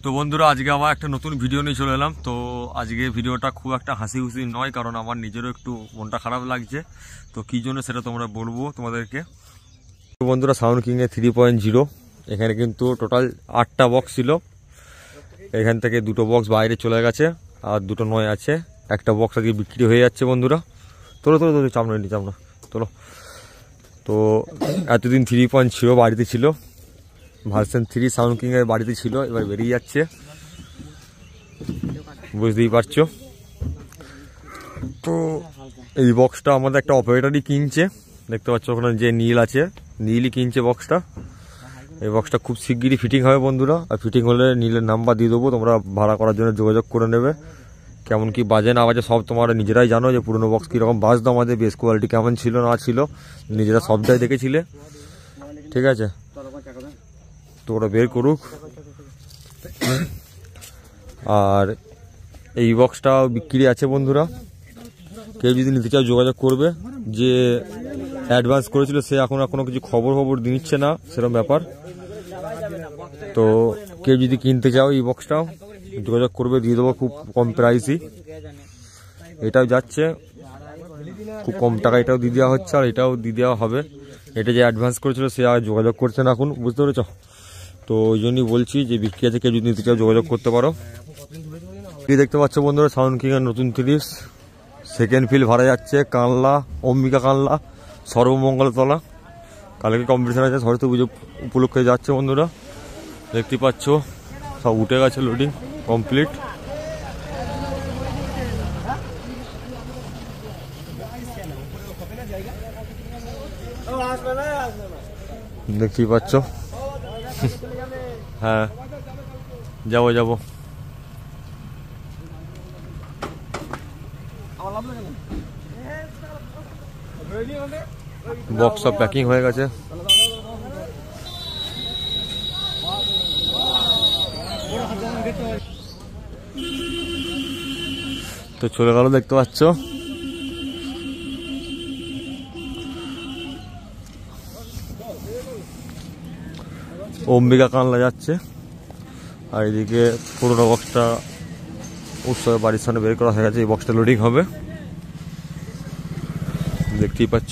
তো বন্ধুরা আজকে আবার একটা নতুন ভিডিও নিয়ে চলে এলাম। তো আজকে ভিডিওটা খুব একটা হাসি খুশি নয়, কারণ আমার নিজেরও একটু মনটা খারাপ লাগছে। তো কী জন্য সেটা তোমরা বলবো তোমাদেরকে। তো বন্ধুরা সাউন্ড কিংয়ে 3.0 এখানে কিন্তু টোটাল 8টা বক্স ছিল। এখান থেকে 2টো বক্স বাইরে চলে গেছে আর 2টো নয় আছে। একটা বক্স আজকে বিক্রি হয়ে যাচ্ছে বন্ধুরা। তোলো তোলো তোলো, চামড়া নি চামড়া তোলো। তো এতদিন 3.0 বাড়িতে ছিল, ভার্সন 3 সাউন্ড কিংয়ের বাড়িতে ছিল, এবার বেরিয়ে যাচ্ছে, বুঝতেই পারছো। তো এই বক্সটা আমাদের একটা অপারেটরই কিনছে, দেখতে পাচ্ছ ওখানে যে নীল আছে, নীলই কিনছে বক্সটা। এই বক্সটা খুব শিগগিরই ফিটিং হবে বন্ধুরা, আর ফিটিং হলে নীলের নাম্বার দিয়ে দেবো, তোমরা ভাড়া করার জন্য যোগাযোগ করে নেবে। কেমন কি বাজে না বাজে সব তোমরা নিজেরাই জানো, যে পুরোনো বক্স কীরকম বাজতো, আমাদের বেস কোয়ালিটি কেমন ছিল না ছিল, নিজেরা সবটাই দেখেছিলে, ঠিক আছে। তো ওরা বের করুক। আর এই বক্সটাও বিক্রি আছে বন্ধুরা, কেউ যদি নিতে চাও যোগাযোগ করবে। যে অ্যাডভান্স করেছিল সে এখন আর কোনো কিছু খবর দিচ্ছে না, সেরকম ব্যাপার। তো কেউ যদি কিনতে চাও এই বক্সটাও যোগাযোগ করবে, দিয়ে দেবো খুব কম প্রাইসই। এটাও যাচ্ছে খুব কম টাকা, এটাও দিয়ে দেওয়া হচ্ছে আর এটাও দিয়ে দেওয়া হবে। এটা যে অ্যাডভান্স করেছিল সে আর যোগাযোগ করছে না এখন, বুঝতে পেরেছ। তো ওই জন্যই বলছি যে বিক্রি আছে, কেউ যদি নিতে চাও যোগাযোগ করতে পারো। কি দেখতে পাচ্ছ বন্ধুরা, সাউন্ড কিংয়ের নতুন 30 সেকেন্ড ফিল ভাড়া যাচ্ছে কানলা, অম্বিকা কানলা, সর্বমঙ্গলতলা। কালকে কম্পিটিশন আছে, সরস্বতী পুজো উপলক্ষে যাচ্ছে বন্ধুরা। দেখতে পাচ্ছ সব উঠে গেছে, লোডিং কমপ্লিট। দেখতেই পাচ্ছ। হ্যাঁ যাবো যাবো। বক্স সব প্যাকিং হয়ে গেছে। তো চলে গেল, দেখতে পাচ্ছ। অম্বিকা কানলা যাচ্ছে, আর এদিকে পুরোনো বক্সটা উৎসবের বাড়ির সামনে বের করা হয়ে গেছে। এই বক্সটা লোডিং হবে, দেখতেই পাচ্ছ।